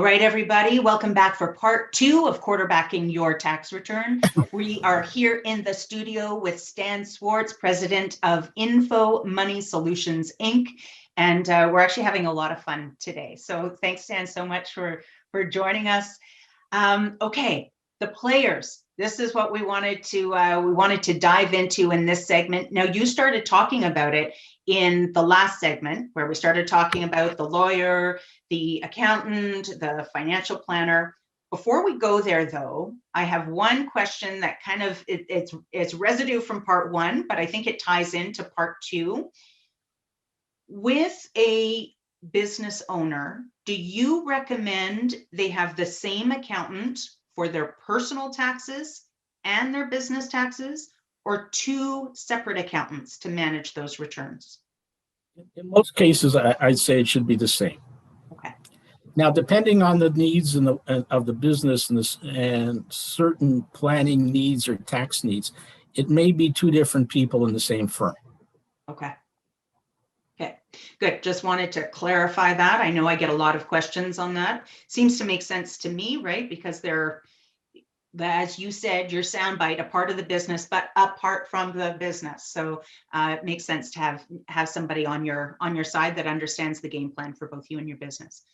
All right, everybody, welcome back for part 2 of quarterbacking your tax return. We are here in the studio with Stan Swartz, president of Info Money Solutions, Inc. And we're actually having a lot of fun today. So thanks, Stan, so much for joining us. Okay, the players. This is what we wanted to dive into in this segment. Now, you started talking about it in the last segment where we started talking about the lawyer, the accountant, the financial planner. Before we go there, though, I have one question that kind of it's residue from part 1, but I think it ties into part 2. With a business owner, do you recommend they have the same accountant for their personal taxes and their business taxes, or 2 separate accountants to manage those returns? In most cases, I'd say it should be the same. Okay. Now, depending on the needs of the business and certain planning needs or tax needs, it may be 2 different people in the same firm. Okay. Okay, good. Just wanted to clarify that. I know I get a lot of questions on that. Seems to make sense to me, right? Because they're, as you said, your soundbite, a part of the business, but apart from the business. So it makes sense to have somebody on your side that understands the game plan for both you and your business.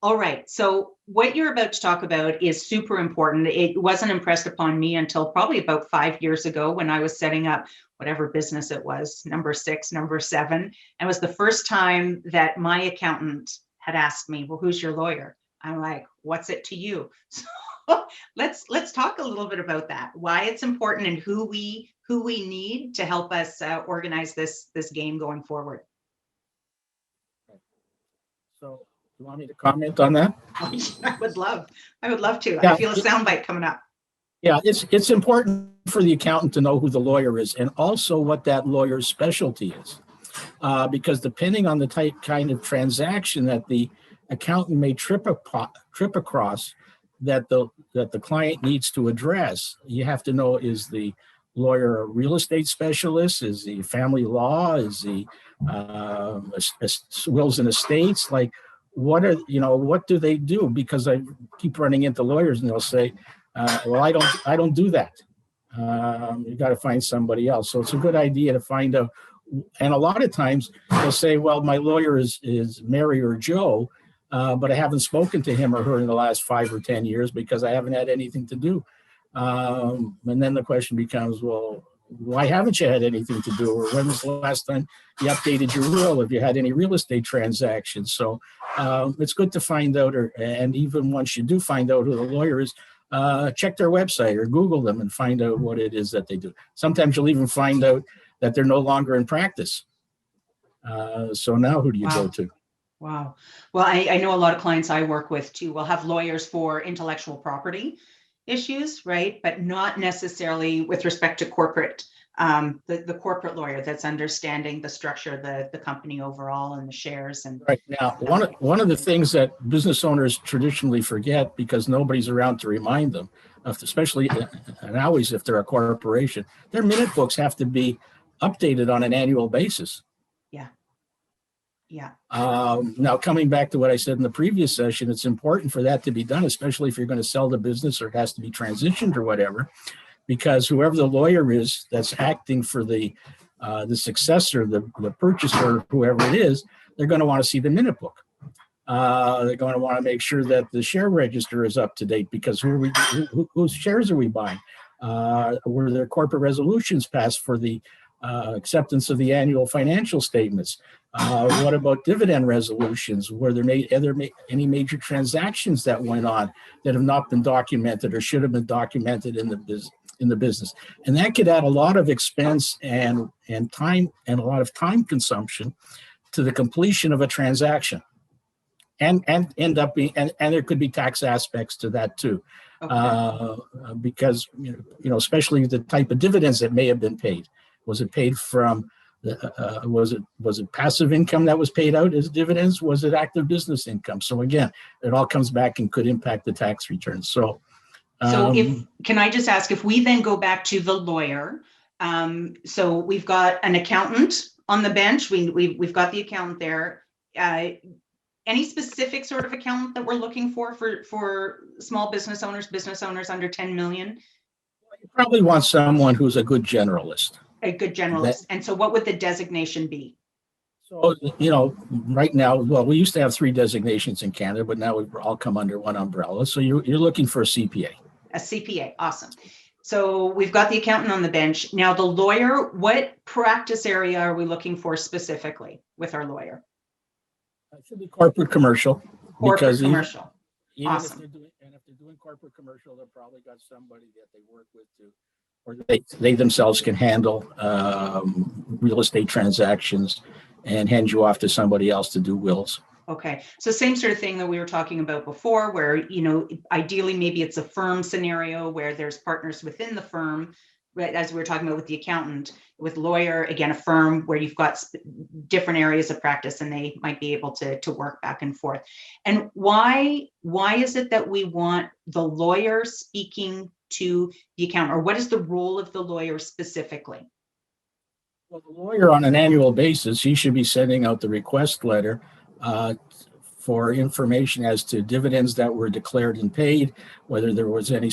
All right. So what you're about to talk about is super important. It wasn't impressed upon me until probably about 5 years ago when I was setting up whatever business it was, number 6, number 7. And it was the first time that my accountant had asked me, well, who's your lawyer? I'm like, what's it to you? So let's talk a little bit about that, why it's important and who we need to help us organize this game going forward. So you want me to comment on that? I would love to. Yeah, I feel a soundbite coming up. Yeah, it's important for the accountant to know who the lawyer is and also what that lawyer's specialty is. Because depending on the kind of transaction that the accountant may trip across that the client needs to address, you have to know, is the lawyer a real estate specialist? Is he family law? Is he wills and estates? Like, what do they do? Because I keep running into lawyers and they'll say, well, I don't do that. You got to find somebody else. So it's a good idea to find out. And a lot of times they'll say, well, my lawyer is Mary or Joe, but I haven't spoken to him or her in the last 5 or 10 years because I haven't had anything to do. And then the question becomes, well, why haven't you had anything to do? Or when was the last time you updated your will? Have you had any real estate transactions? So it's good to find out, and even once you do find out who the lawyer is, check their website or Google them and find out what it is that they do. Sometimes you'll even find out that they're no longer in practice. So now who do you go to? Wow. Well, I know a lot of clients I work with too will have lawyers for intellectual property issues, right? But not necessarily with respect to corporate, the corporate lawyer that's understanding the structure of the company overall and the shares. And right now, one of the things that business owners traditionally forget, because nobody's around to remind them, especially nowadays if they're a corporation, their minute books have to be updated on an annual basis. Yeah. Yeah. Now, coming back to what I said in the previous session, it's important for that to be done, especially if you're going to sell the business or it has to be transitioned or whatever, because whoever the lawyer is that's acting for the successor, the purchaser, whoever it is, they're going to want to see the minute book. They're going to want to make sure that the share register is up to date, because whose shares are we buying? Were there corporate resolutions passed for the acceptance of the annual financial statements? What about dividend resolutions? Were there any major transactions that went on that have not been documented or should have been documented in the business? And that could add a lot of expense and time, and a lot of time consumption to the completion of a transaction, and end up being, and there could be tax aspects to that too. Okay. Because especially the type of dividends that may have been paid. Was it paid from was it passive income that was paid out as dividends? Was it active business income? So again, it all comes back and could impact the tax returns. So can I just ask, if we then go back to the lawyer, so we've got an accountant on the bench, we've got the accountant there. any specific sort of accountant that we're looking for small business owners under 10 million? You probably want someone who's a good generalist. A good generalist. And so what would the designation be? So, right now, well, we used to have 3 designations in Canada, but now we've all come under one umbrella. So you're looking for a CPA. A CPA, awesome. So we've got the accountant on the bench. Now the lawyer, what practice area are we looking for specifically with our lawyer? It should be corporate commercial. Corporate commercial. Even awesome. if they're doing corporate commercial, they've probably got somebody that they work with to, or they themselves can handle real estate transactions and hand you off to somebody else to do wills. Okay, so same sort of thing that we were talking about before, where, ideally maybe it's a firm scenario where there's partners within the firm, right? As we were talking about with the accountant, with lawyer, again, a firm where you've got different areas of practice and they might be able to work back and forth. And why is it that we want the lawyer speaking to the accountant, or what is the role of the lawyer specifically? Well, the lawyer on an annual basis, he should be sending out the request letter for information as to dividends that were declared and paid, whether there was any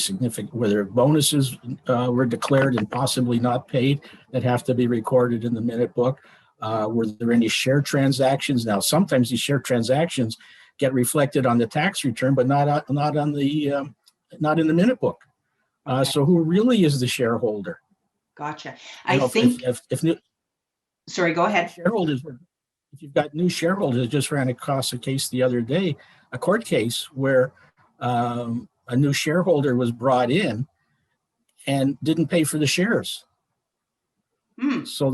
whether bonuses were declared and possibly not paid that have to be recorded in the minute book. Were there any share transactions? Now, sometimes these share transactions get reflected on the tax return, but not in the minute book. So who really is the shareholder? Gotcha. Sorry, go ahead. If you've got new shareholders, just ran across a case the other day, a court case where a new shareholder was brought in and didn't pay for the shares. So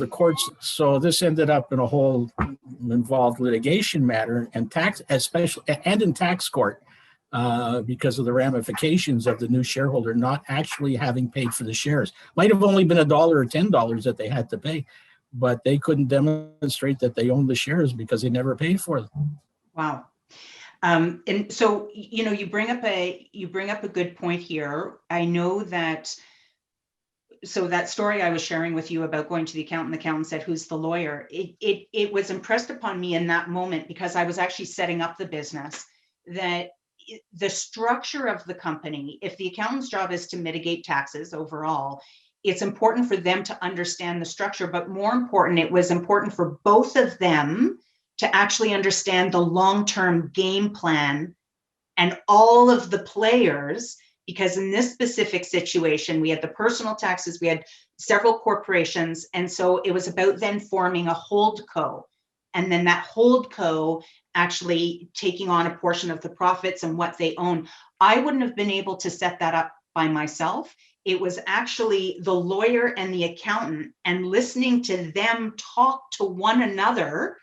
this ended up in a whole involved litigation matter and in tax court because of the ramifications of the new shareholder not actually having paid for the shares. Might have only been $1 or $10 that they had to pay, but they couldn't demonstrate that they owned the shares because they never paid for them. Wow. And so, you bring up a good point here. I know that, so that story I was sharing with you about going to the accountant said, who's the lawyer? It was impressed upon me in that moment, because I was actually setting up the business, that the structure of the company, if the accountant's job is to mitigate taxes overall, it's important for them to understand the structure, but more important, it was important for both of them to actually understand the long-term game plan and all of the players, because in this specific situation, we had the personal taxes, we had several corporations, and so it was about then forming a holdco, and then that holdco actually taking on a portion of the profits and what they own. I wouldn't have been able to set that up by myself. It was actually the lawyer and the accountant, and listening to them talk to one another,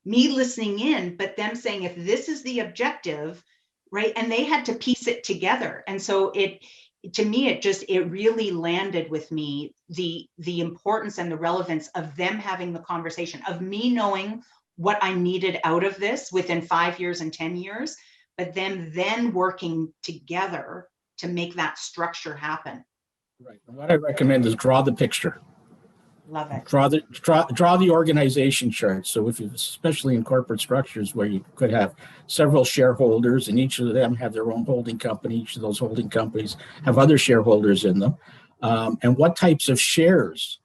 me listening in, but them saying, if this is the objective, right? And they had to piece it together. And so to me, it really landed with me, the importance and the relevance of them having the conversation, of me knowing what I needed out of this within 5 years and 10 years, but them then working together to make that structure happen. Right. And what I recommend is draw the picture. Love it. Draw the organization chart. So especially in corporate structures where you could have several shareholders and each of them have their own holding company, each of those holding companies have other shareholders in them. And what types of shares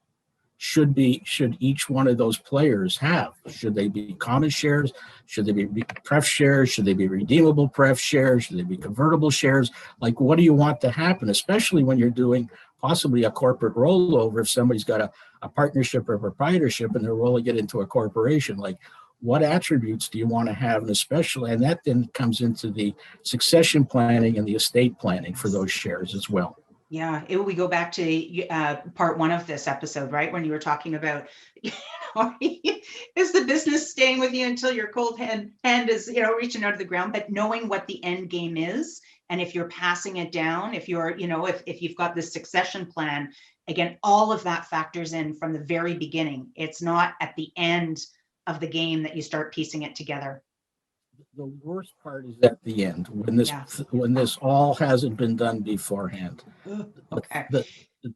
should each one of those players have? Should they be common shares? Should they be pref shares? Should they be redeemable pref shares? Should they be convertible shares? Like, what do you want to happen, especially when you're doing possibly a corporate rollover? If somebody's got a partnership or proprietorship and they're rolling it into a corporation, like, what attributes do you want to have? And especially, and that then comes into the succession planning and the estate planning for those shares as well. Yeah, we go back to part 1 of this episode, right? When you were talking about, is the business staying with you until your cold hand is, reaching out of the ground, but knowing what the end game is. And if you're passing it down, if you're, if you've got this succession plan, again, all of that factors in from the very beginning. It's not at the end of the game that you start piecing it together. The worst part is at the end, when this all hasn't been done beforehand. Okay. The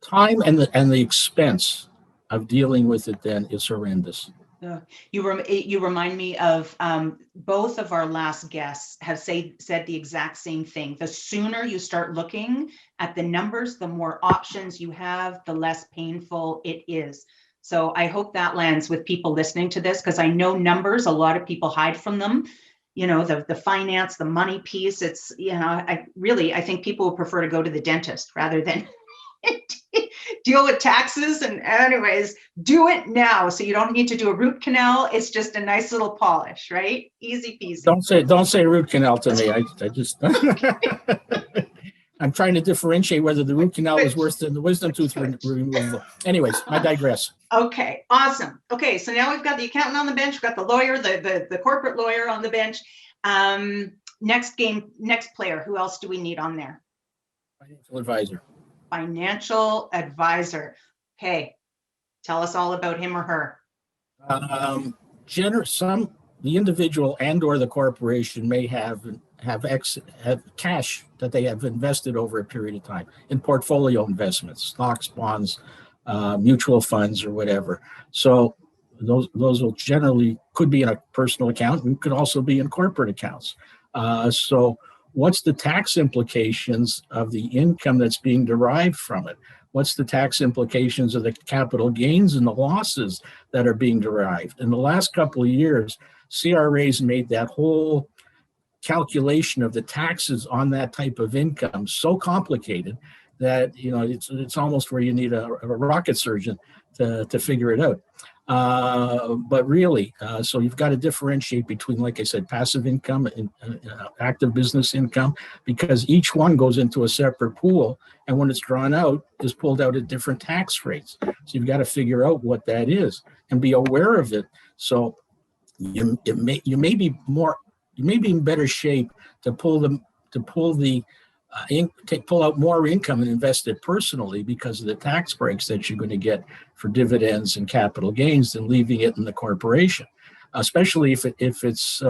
time and the expense of dealing with it then is horrendous. You remind me of both of our last guests have said the exact same thing. The sooner you start looking at the numbers, the more options you have, the less painful it is. So I hope that lands with people listening to this, because I know numbers, a lot of people hide from them. The finance, the money piece, it's, I think people would prefer to go to the dentist rather than deal with taxes. And anyways, do it now. So you don't need to do a root canal. It's just a nice little polish, right? Easy peasy. Don't say root canal to me. I just, I'm trying to differentiate whether the root canal is worse than the wisdom tooth removal. Anyways, I digress. Okay, awesome. Okay, so now we've got the accountant on the bench. We've got the lawyer, the corporate lawyer on the bench. Next player, who else do we need on there? Financial advisor. Financial advisor. Okay, tell us all about him or her. The individual and or the corporation may have cash that they have invested over a period of time in portfolio investments, stocks, bonds, mutual funds, or whatever. So those will generally could be in a personal account and could also be in corporate accounts. So what's the tax implications of the income that's being derived from it? What's the tax implications of the capital gains and the losses that are being derived? In the last couple of years, CRA's made that whole calculation of the taxes on that type of income so complicated that it's almost where you need a rocket surgeon to figure it out. But really, so you've got to differentiate between, like I said, passive income and active business income, because each one goes into a separate pool, and when it's drawn out, is pulled out at different tax rates. So you've got to figure out what that is and be aware of it. So you may be in better shape to pull out more income and invest it personally because of the tax breaks that you're going to get for dividends and capital gains than leaving it in the corporation, especially if it's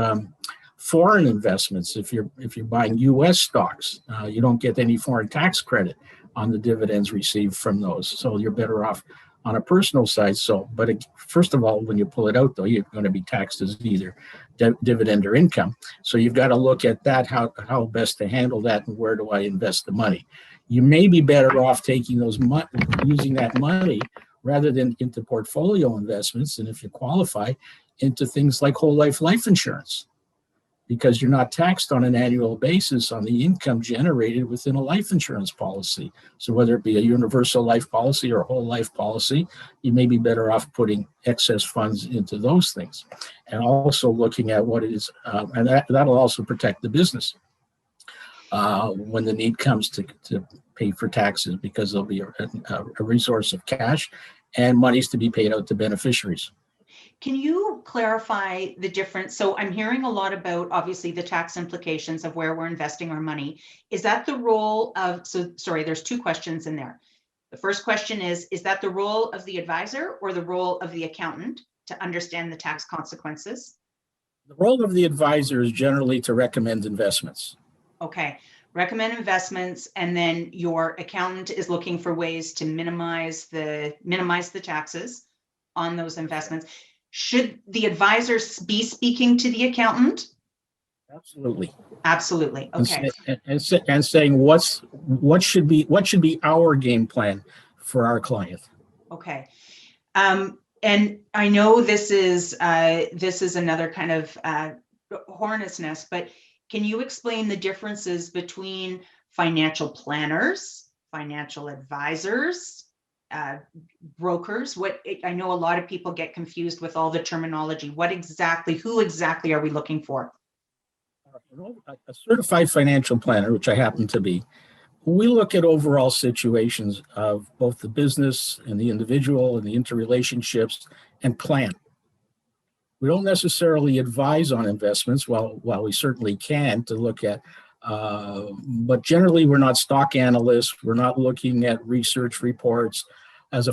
foreign investments. If you're buying U.S. stocks, you don't get any foreign tax credit on the dividends received from those, so you're better off on a personal side. But first of all, when you pull it out, though, you're going to be taxed as either dividend or income. So you've got to look at that, how best to handle that, and where do I invest the money. You may be better off taking using that money rather than into portfolio investments, and if you qualify, into things like whole life insurance, because you're not taxed on an annual basis on the income generated within a life insurance policy. So whether it be a universal life policy or a whole life policy, you may be better off putting excess funds into those things. And also looking at what it is, and that'll also protect the business when the need comes to pay for taxes, because there'll be a resource of cash and monies to be paid out to beneficiaries. Can you clarify the difference? So I'm hearing a lot about, obviously, the tax implications of where we're investing our money. Is that the role of, there's two questions in there. The first question is that the role of the advisor or the role of the accountant to understand the tax consequences? The role of the advisor is generally to recommend investments. Okay, recommend investments, and then your accountant is looking for ways to minimize the taxes on those investments. Should the advisor be speaking to the accountant? Absolutely. Okay. And saying what should be our game plan for our client. Okay. And I know this is another kind of hornet's nest, but can you explain the differences between financial planners, financial advisors, brokers? I know a lot of people get confused with all the terminology. Who exactly are we looking for? A certified financial planner, which I happen to be, we look at overall situations of both the business and the individual and the interrelationships and plan. We don't necessarily advise on investments, while we certainly can to look at, but generally we're not stock analysts. We're not looking at research reports as a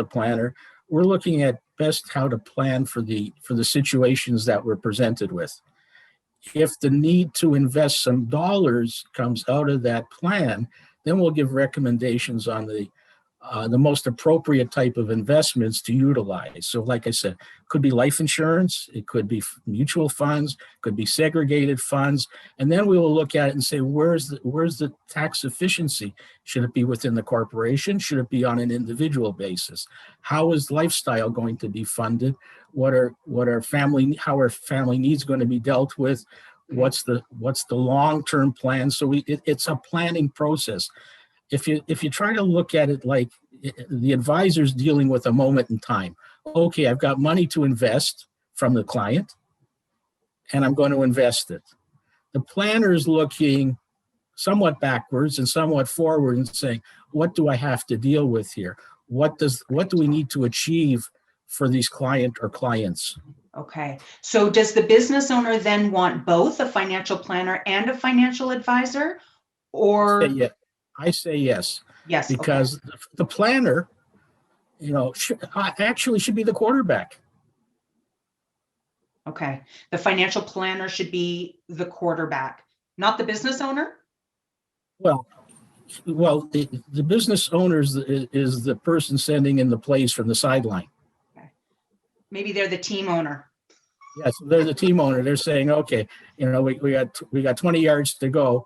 planner. We're looking at best how to plan for the situations that we're presented with. If the need to invest some dollars comes out of that plan, then we'll give recommendations on the most appropriate type of investments to utilize. So like I said, could be life insurance, it could be mutual funds, could be segregated funds. And then we will look at it and say, where's the tax efficiency? Should it be within the corporation? Should it be on an individual basis? How is lifestyle going to be funded? How are family needs going to be dealt with? What's the long-term plan? So it's a planning process. If you try to look at it like the advisor's dealing with a moment in time, okay, I've got money to invest from the client, and I'm going to invest it. The planner is looking somewhat backwards and somewhat forward and saying, what do I have to deal with here? What do we need to achieve for these client or clients? Okay. So does the business owner then want both a financial planner and a financial advisor? Or I say yes. Yes. Because the planner, actually should be the quarterback. Okay. The financial planner should be the quarterback, not the business owner? Well, the business owner is the person sending in the plays from the sideline. Okay. Maybe they're the team owner. Yes, they're the team owner. They're saying, okay, we got 20 yards to go.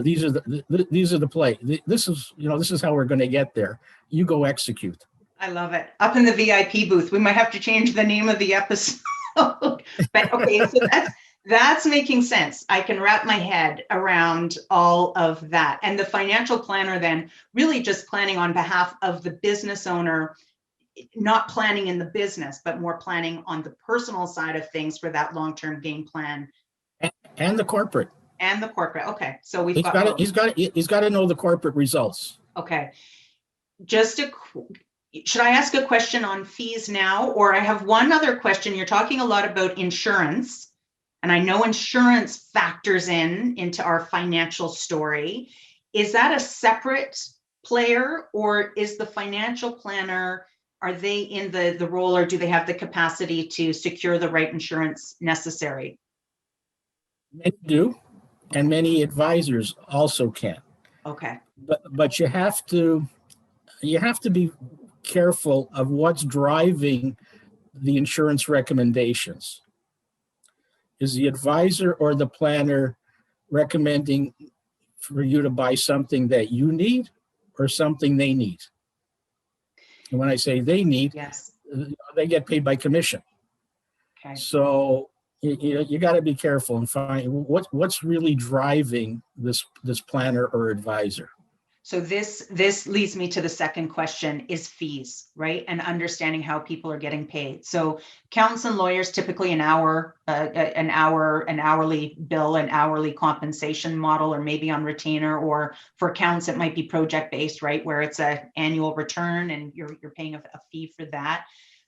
These are the play. This is how we're going to get there. You go execute. I love it. Up in the VIP booth. We might have to change the name of the episode. But okay, so that's making sense. I can wrap my head around all of that. And the financial planner then really just planning on behalf of the business owner, not planning in the business, but more planning on the personal side of things for that long-term game plan. And the corporate. And the corporate. Okay. So he's got to know the corporate results. Okay. Should I ask a question on fees now? Or I have one other question. You're talking a lot about insurance, and I know insurance factors into our financial story. Is that a separate player, or is the financial planner, are they in the role, or do they have the capacity to secure the right insurance necessary? Many do, and many advisors also can. Okay. But you have to be careful of what's driving the insurance recommendations. Is the advisor or the planner recommending for you to buy something that you need or something they need? And when I say they need, yes, they get paid by commission. Okay. So you got to be careful and find what's really driving this planner or advisor. So this leads me to the second question, is fees, right? And understanding how people are getting paid. So accountants and lawyers, typically an hourly bill, an hourly compensation model, or maybe on retainer, or for accounts, it might be project-based, right? Where it's an annual return and you're paying a fee for that.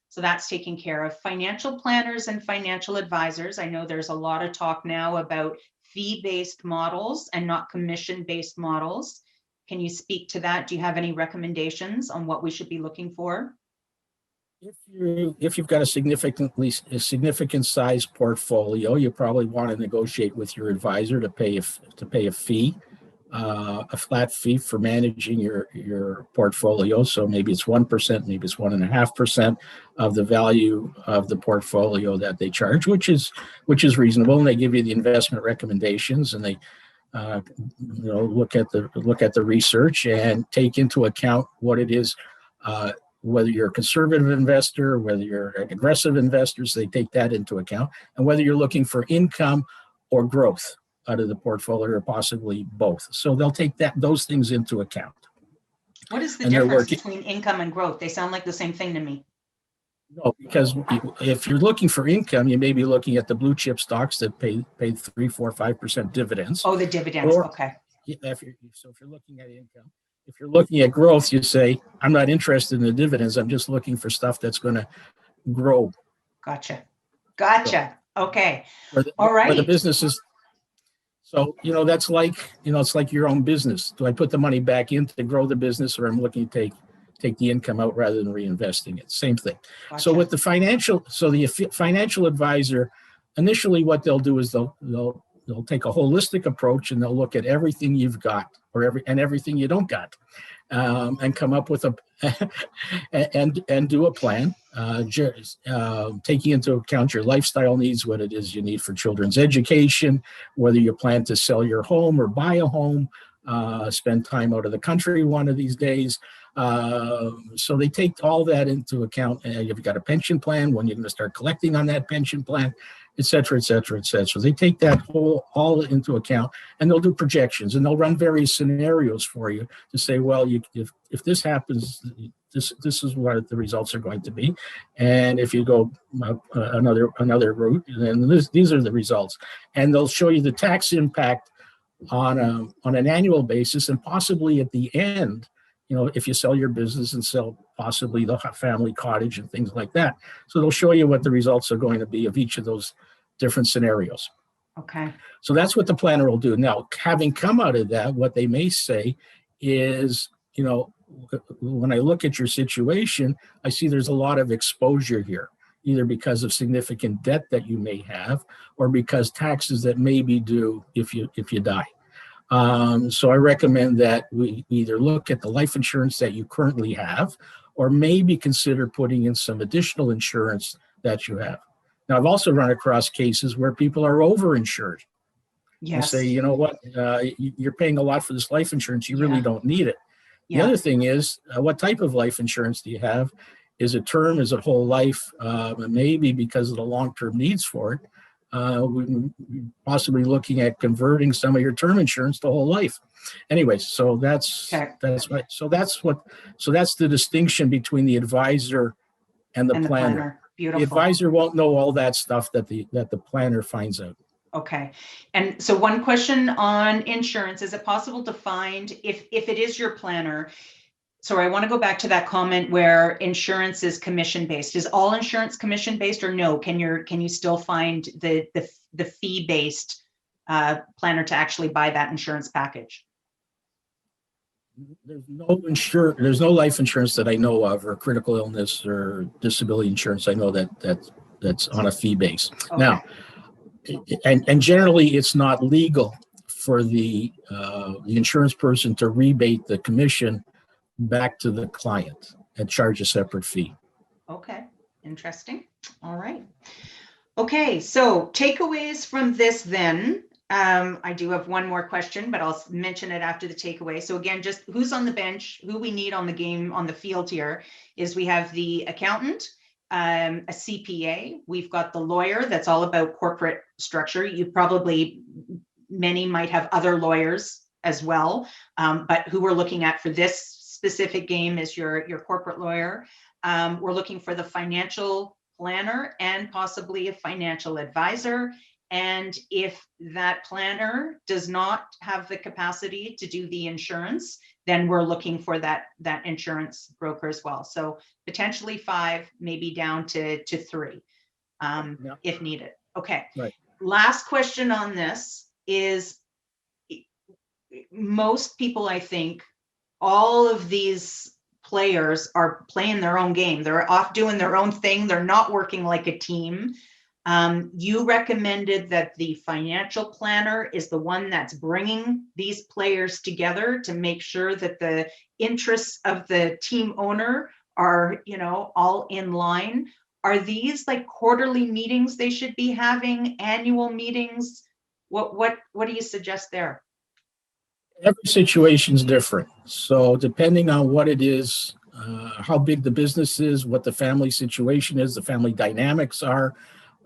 So that's taken care of. Financial planners and financial advisors. I know there's a lot of talk now about fee-based models and not commission-based models. Can you speak to that? Do you have any recommendations on what we should be looking for? If you've got a significant size portfolio, you probably want to negotiate with your advisor to pay a fee, a flat fee for managing your portfolio. So maybe it's 1%, maybe it's 1.5% of the value of the portfolio that they charge, which is reasonable. And they give you the investment recommendations, and they look at the research and take into account what it is, whether you're a conservative investor, whether you're an aggressive investor, so they take that into account, and whether you're looking for income or growth out of the portfolio, or possibly both. So they'll take those things into account. What is the difference between income and growth? They sound like the same thing to me. No, because if you're looking for income, you may be looking at the blue chip stocks that pay 3, 4, 5% dividends. Oh, the dividends. Okay. If you're looking at income, if you're looking at growth, you say, I'm not interested in the dividends. I'm just looking for stuff that's going to grow. Gotcha. Okay. All right. But the businesses. So, that's like, it's like your own business. Do I put the money back in to grow the business, or I'm looking to take the income out rather than reinvesting it? Same thing. Gotcha. So with the financial advisor, initially what they'll do is they'll they'll take a holistic approach, and they'll look at everything you've got or everything you don't got, and come up with a and do a plan, taking into account your lifestyle needs, what it is you need for children's education, whether you plan to sell your home or buy a home, spend time out of the country one of these days. So they take all that into account. You've got a pension plan, when you're going to start collecting on that pension plan, et cetera, et cetera, et cetera. So they take that all into account, and they'll do projections, and they'll run various scenarios for you to say, well, if this happens, this is what the results are going to be. And if you go another route, then these are the results. And they'll show you the tax impact on an annual basis, and possibly at the end, if you sell your business and sell possibly the family cottage and things like that. So they'll show you what the results are going to be of each of those different scenarios. Okay. So that's what the planner will do. Now, having come out of that, what they may say is, when I look at your situation, I see there's a lot of exposure here, either because of significant debt that you may have, or because taxes that may be due if you die. So I recommend that we either look at the life insurance that you currently have, or maybe consider putting in some additional insurance that you have. Now, I've also run across cases where people are overinsured. Yes. You say, you know what, you're paying a lot for this life insurance. You really don't need it. The other thing is, what type of life insurance do you have? Is it term? Is it whole life? Maybe because of the long-term needs for it, we're possibly looking at converting some of your term insurance to whole life. Anyway, so that's right. So that's the distinction between the advisor and the planner. Beautiful. The advisor won't know all that stuff that the planner finds out. Okay. And so one question on insurance, is it possible to find if it is your planner? Sorry, I want to go back to that comment where insurance is commission based. Is all insurance commission based, or no? Can you still find the fee based planner to actually buy that insurance package? There's no life insurance that I know of, or critical illness or disability insurance. I know that's on a fee base. Okay. Now, and generally it's not legal for the insurance person to rebate the commission back to the client and charge a separate fee. Okay, interesting. All right. Okay, so takeaways from this then. I do have one more question, but I'll mention it after the takeaway. So again, just who's on the bench, who we need on the game, on the field here is we have the accountant, a CPA, we've got the lawyer that's all about corporate structure. Many might have other lawyers as well, but who we're looking at for this specific game is your corporate lawyer. We're looking for the financial planner and possibly a financial advisor. And if that planner does not have the capacity to do the insurance, then we're looking for that insurance broker as well. So potentially 5, maybe down to 3 if needed. Okay. Right. Last question on this is, most people, I think, all of these players are playing their own game. They're off doing their own thing. They're not working like a team. You recommended that the financial planner is the one that's bringing these players together to make sure that the interests of the team owner are, all in line. Are these like quarterly meetings they should be having, annual meetings? What do you suggest there? Every situation is different. So depending on what it is, how big the business is, what the family situation is, the family dynamics are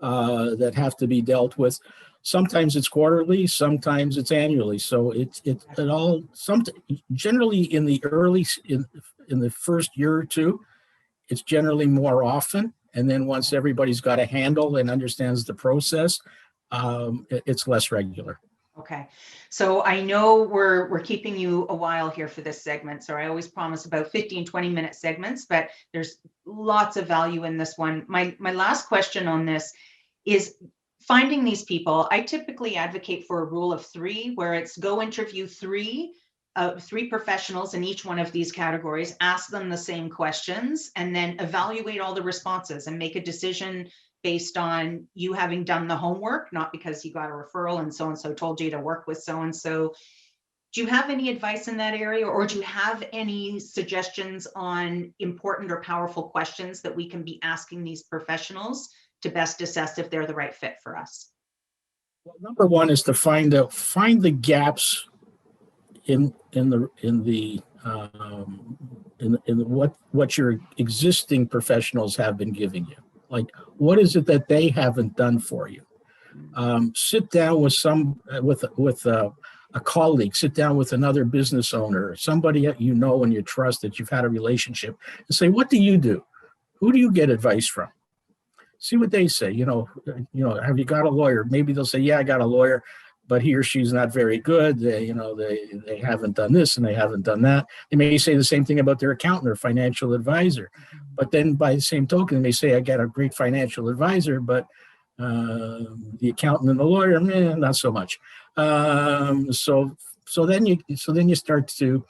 that have to be dealt with. Sometimes it's quarterly, sometimes it's annually. So generally in the first year or two, it's generally more often. And then once everybody's got a handle and understands the process, it's less regular. Okay, so I know we're keeping you a while here for this segment. So I always promise about 15, 20-minute segments, but there's lots of value in this one. My last question on this is finding these people. I typically advocate for a rule of 3, where it's go interview 3 professionals in each one of these categories, ask them the same questions, and then evaluate all the responses and make a decision based on you having done the homework, not because you got a referral and so told you to work with so-and-so. Do you have any advice in that area, or do you have any suggestions on important or powerful questions that we can be asking these professionals to best assess if they're the right fit for us? Well, number one is to find the gaps in what your existing professionals have been giving you. Like, what is it that they haven't done for you? Sit down with a colleague, sit down with another business owner, somebody that you know and you trust, that you've had a relationship, and say, what do you do? Who do you get advice from? See what they say. Have you got a lawyer? Maybe they'll say, yeah, I got a lawyer, but he or she's not very good. They haven't done this and they haven't done that. They may say the same thing about their accountant or financial advisor, but then by the same token, they may say, I got a great financial advisor, but the accountant and the lawyer, not so much. So then you start to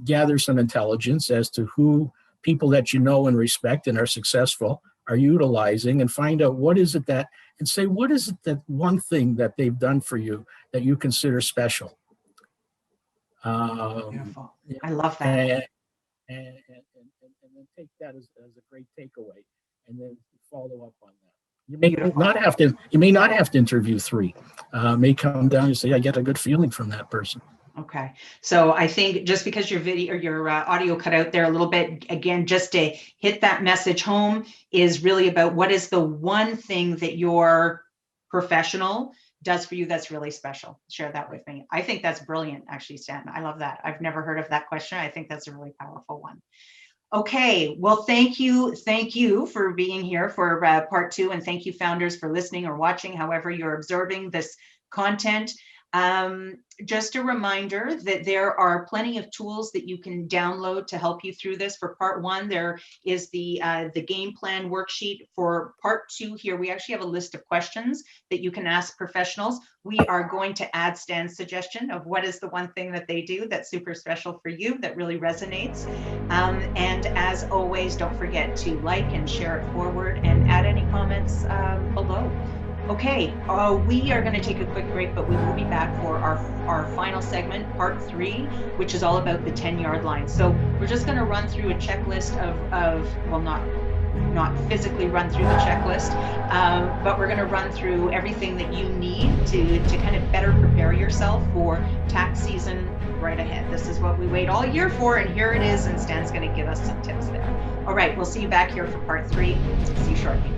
gather some intelligence as to who people that you know and respect and are successful are utilizing, and find out what is it that one thing that they've done for you that you consider special. Beautiful. I love that. And then take that as a great takeaway, and then follow up on that. You may not have to interview three. May come down and say, I get a good feeling from that person. Okay. So I think just because your video or your audio cut out there a little bit, again, just to hit that message home, is really about what is the one thing that your professional does for you that's really special. Share that with me. I think that's brilliant, actually, Stan. I love that. I've never heard of that question. I think that's a really powerful one. Okay, well, thank you for being here for part 2, and thank you, founders, for listening or watching, however you're observing this content. Just a reminder that there are plenty of tools that you can download to help you through this. For part 1, there is the game plan worksheet. For part 2 here, we actually have a list of questions that you can ask professionals. We are going to add Stan's suggestion of what is the one thing that they do that's super special for you, that really resonates. And as always, don't forget to like and share it forward, and add any comments below. Okay, we are going to take a quick break, but we will be back for our final segment, part 3, which is all about the 10-yard line. So we're just going to run through a checklist well, not physically run through the checklist, but we're going to run through everything that you need to kind of better prepare yourself for tax season right ahead. This is what we wait all year for, and here it is, and Stan's going to give us some tips there. All right, we'll see you back here for part 3. See you shortly.